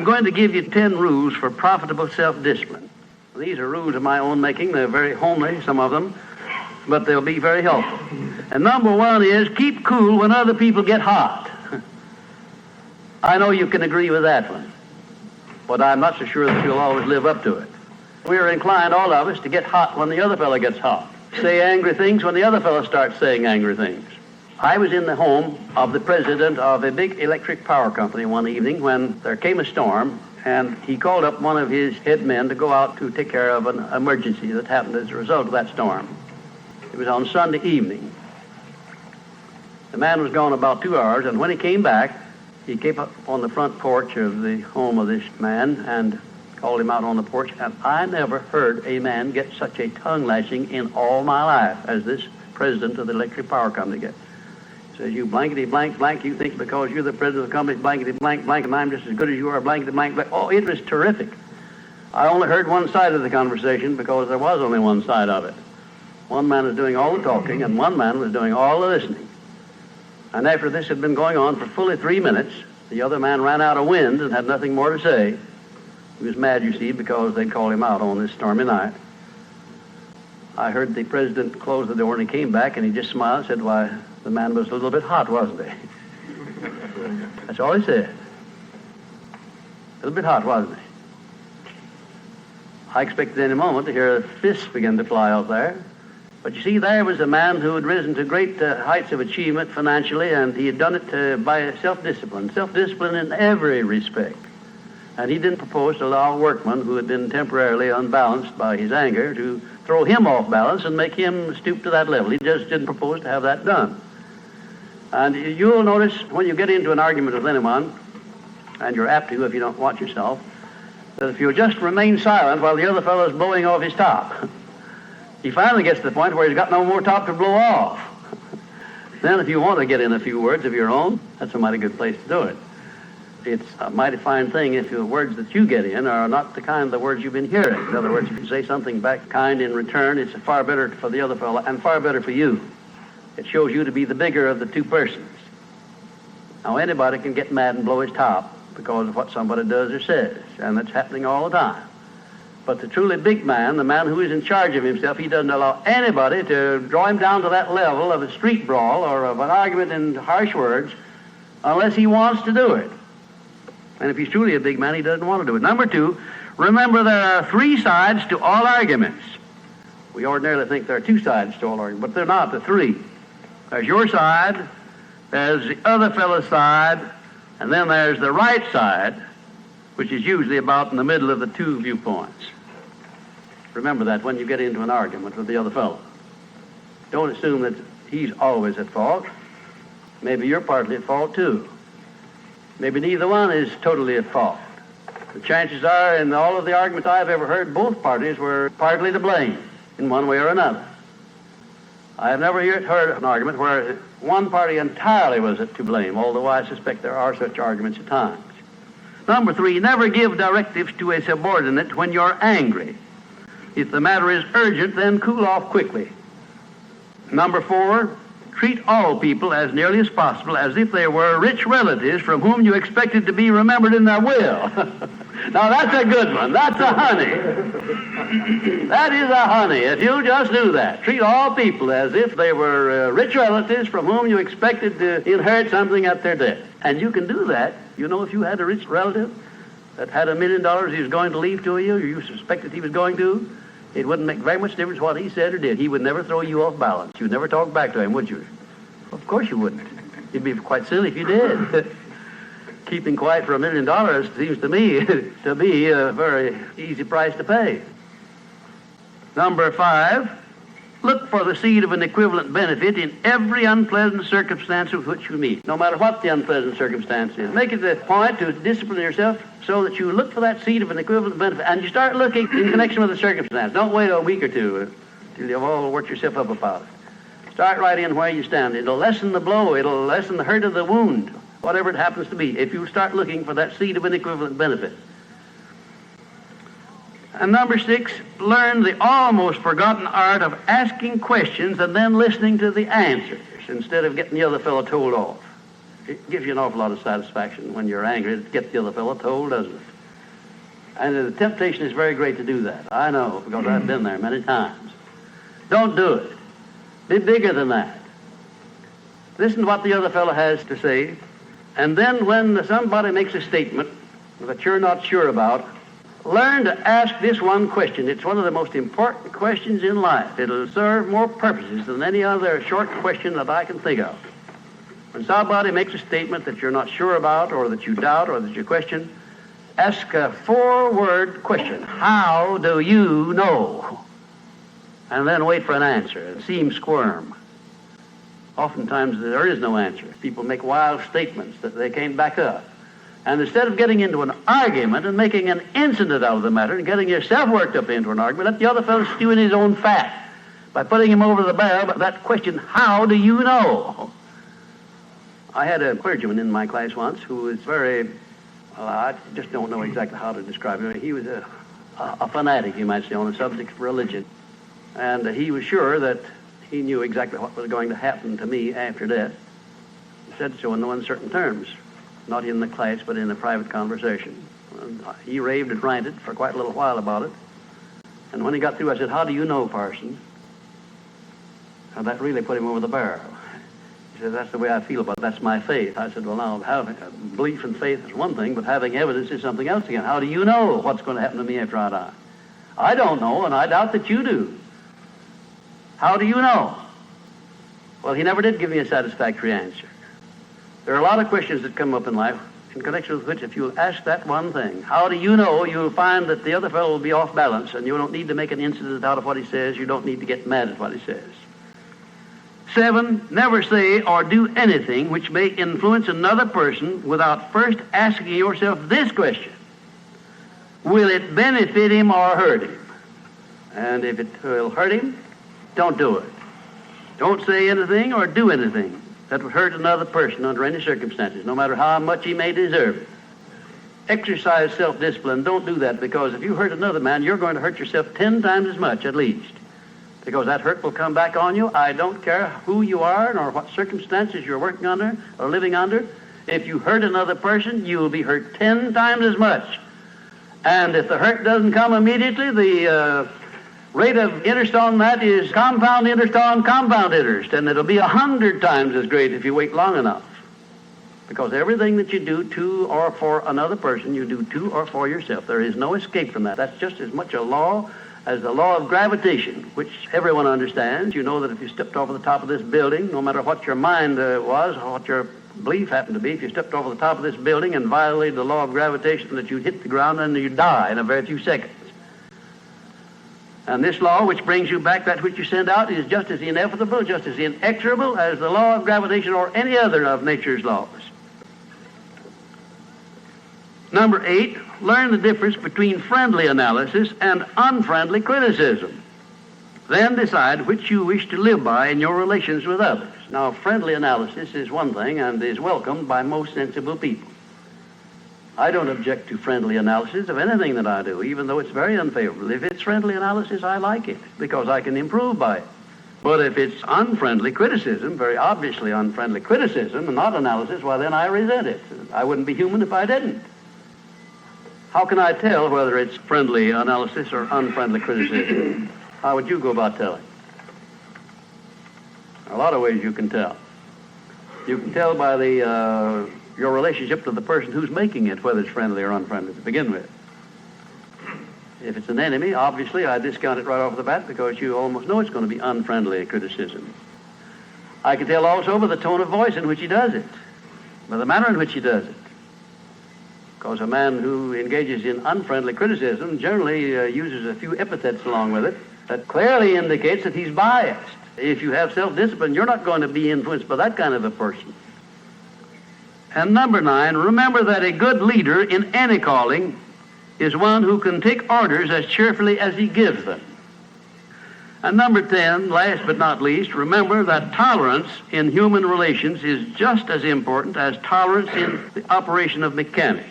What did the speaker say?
I'm going to give you 10 rules for profitable self-discipline. These are rules of my own making. They're very homely, some of them, but they'll be very helpful. And number one is keep cool when other people get hot. I know you can agree with that one, but I'm not so sure that you'll always live up to it. We're inclined, all of us, to get hot when the other fellow gets hot. Say angry things when the other fellow starts saying angry things. I was in the home of the president of a big electric power company one evening when there came a storm, and he called up one of his head men to go out to take care of an emergency that happened as a result of that storm. It was on Sunday evening. The man was gone about 2 hours, and when he came back, he came up on the front porch of the home of this man and called him out on the porch, and I never heard a man get such a tongue lashing in all my life as this president of the electric power company gets. He says, you blankety blank blank, you think because you're the president of the company, blankety blank blank, and I'm just as good as you are, blankety blank blank. Oh, it was terrific. I only heard one side of the conversation because there was only one side of it. One man was doing all the talking, and one man was doing all the listening. And after this had been going on for fully 3 minutes, the other man ran out of wind and had nothing more to say. He was mad, you see, because they'd called him out on this stormy night. I heard the president close the door, and he came back, and he just smiled and said, why, the man was a little bit hot, wasn't he? That's all he said. A little bit hot, wasn't he? I expected any moment to hear fists begin to fly out there. But you see, there was a man who had risen to great heights of achievement financially, and he had done it by self-discipline in every respect. And he didn't propose to allow a workman who had been temporarily unbalanced by his anger to throw him off balance and make him stoop to that level. He just didn't propose to have that done. And you'll notice when you get into an argument with anyone, and you're apt to if you don't watch yourself, that if you'll just remain silent while the other fellow's blowing off his top, he finally gets to the point where he's got no more top to blow off. Then if you want to get in a few words of your own, that's a mighty good place to do it. It's a mighty fine thing if the words that you get in are not the kind of the words you've been hearing. In other words, if you say something back kind in return, it's far better for the other fellow and far better for you. It shows you to be the bigger of the two persons. Now, anybody can get mad and blow his top because of what somebody does or says, and that's happening all the time. But the truly big man, the man who is in charge of himself, he doesn't allow anybody to draw him down to that level of a street brawl or of an argument in harsh words unless he wants to do it. And if he's truly a big man, he doesn't want to do it. Number two, remember there are 3 sides to all arguments. We ordinarily think there are 2 sides to all arguments, but they're not. They're 3. There's your side, there's the other fellow's side, and then there's the right side, which is usually about in the middle of the 2 viewpoints. Remember that when you get into an argument with the other fellow. Don't assume that he's always at fault. Maybe you're partly at fault too. Maybe neither one is totally at fault. The chances are, in all of the arguments I've ever heard, both parties were partly to blame in one way or another. I have never yet heard an argument where one party entirely was to blame, although I suspect there are such arguments at times. Number 3, never give directives to a subordinate when you're angry. If the matter is urgent, then cool off quickly. Number 4, treat all people as nearly as possible as if they were rich relatives from whom you expected to be remembered in their will. Now that's a good one. That's a honey. That is a honey. If you just do that, treat all people as if they were rich relatives from whom you expected to inherit something at their death. And you can do that. You know, if you had a rich relative that had $1 million he was going to leave to you, or you suspected he was going to, it wouldn't make very much difference what he said or did. He would never throw you off balance. You'd never talk back to him, would you? Of course you wouldn't. You'd be quite silly if you did. Keeping quiet for $1 million seems to me to be a very easy price to pay. Number 5, look for the seed of an equivalent benefit in every unpleasant circumstance with which you meet, no matter what the unpleasant circumstance is. Make it a point to discipline yourself so that you look for that seed of an equivalent benefit, and you start looking in connection with the circumstance. Don't wait a week or two till you've all worked yourself up about it. Start right in where you stand. It'll lessen the blow. It'll lessen the hurt of the wound, whatever it happens to be, if you start looking for that seed of an equivalent benefit. And number 6, learn the almost forgotten art of asking questions and then listening to the answers instead of getting the other fellow told off. It gives you an awful lot of satisfaction when you're angry to get the other fellow told, doesn't it? And the temptation is very great to do that. I know, because I've been there many times. Don't do it. Be bigger than that. Listen to what the other fellow has to say. And then when somebody makes a statement that you're not sure about, learn to ask this one question. It's one of the most important questions in life. It'll serve more purposes than any other short question that I can think of. When somebody makes a statement that you're not sure about, or that you doubt, or that you question, ask a 4-word question. How do you know? And then wait for an answer and see him squirm. Oftentimes there is no answer. People make wild statements that they can't back up. And instead of getting into an argument and making an incident out of the matter and getting yourself worked up into an argument, let the other fellow stew in his own fat by putting him over the barrel by that question, how do you know? I had a clergyman in my class once who was very, well, I just don't know exactly how to describe him. He was a fanatic, you might say, on the subject of religion. And he was sure that he knew exactly what was going to happen to me after death. He said so in no uncertain terms, not in the class, but in a private conversation. And he raved and ranted for quite a little while about it. And when he got through, I said, how do you know, Parson? And that really put him over the barrel. He said, that's the way I feel about it. That's my faith. I said, well, now, having belief and faith is one thing, but having evidence is something else again. How do you know what's going to happen to me after I die? I don't know, and I doubt that you do. How do you know? Well, he never did give me a satisfactory answer. There are a lot of questions that come up in life in connection with which, if you'll ask that one thing, how do you know, you'll find that the other fellow will be off balance, and you don't need to make an incident out of what he says. You don't need to get mad at what he says. 7, never say or do anything which may influence another person without first asking yourself this question. Will it benefit him or hurt him? And if it will hurt him, don't do it. Don't say anything or do anything that would hurt another person under any circumstances, no matter how much he may deserve it. Exercise self-discipline. Don't do that, because if you hurt another man, you're going to hurt yourself 10 times as much at least, because that hurt will come back on you. I don't care who you are nor what circumstances you're working under or living under. If you hurt another person, you will be hurt 10 times as much. And if the hurt doesn't come immediately, the rate of interest on that is compound interest on compound interest, and it'll be 100 times as great if you wait long enough. Because everything that you do to or for another person, you do to or for yourself. There is no escape from that. That's just as much a law as the law of gravitation, which everyone understands. You know that if you stepped over the top of this building, no matter what your mind was or what your belief happened to be, if you stepped over the top of this building and violated the law of gravitation, that you'd hit the ground and you'd die in a very few seconds. And this law, which brings you back that which you send out, is just as inevitable, just as inexorable as the law of gravitation or any other of nature's laws. Number 8, learn the difference between friendly analysis and unfriendly criticism. Then decide which you wish to live by in your relations with others. Now, friendly analysis is one thing and is welcomed by most sensible people. I don't object to friendly analysis of anything that I do, even though it's very unfavorable. If it's friendly analysis, I like it, because I can improve by it. But if it's unfriendly criticism, very obviously unfriendly criticism, and not analysis, well, then I resent it. I wouldn't be human if I didn't. How can I tell whether it's friendly analysis or unfriendly criticism? How would you go about telling? There are a lot of ways you can tell. You can tell by your relationship to the person who's making it, whether it's friendly or unfriendly to begin with. If it's an enemy, obviously I discount it right off the bat, because you almost know it's going to be unfriendly criticism. I can tell also by the tone of voice in which he does it, by the manner in which he does it. Because a man who engages in unfriendly criticism generally uses a few epithets along with it that clearly indicates that he's biased. If you have self-discipline, you're not going to be influenced by that kind of a person. And number 9, remember that a good leader in any calling is one who can take orders as cheerfully as he gives them. And number 10, last but not least, remember that tolerance in human relations is just as important as tolerance in the operation of mechanics.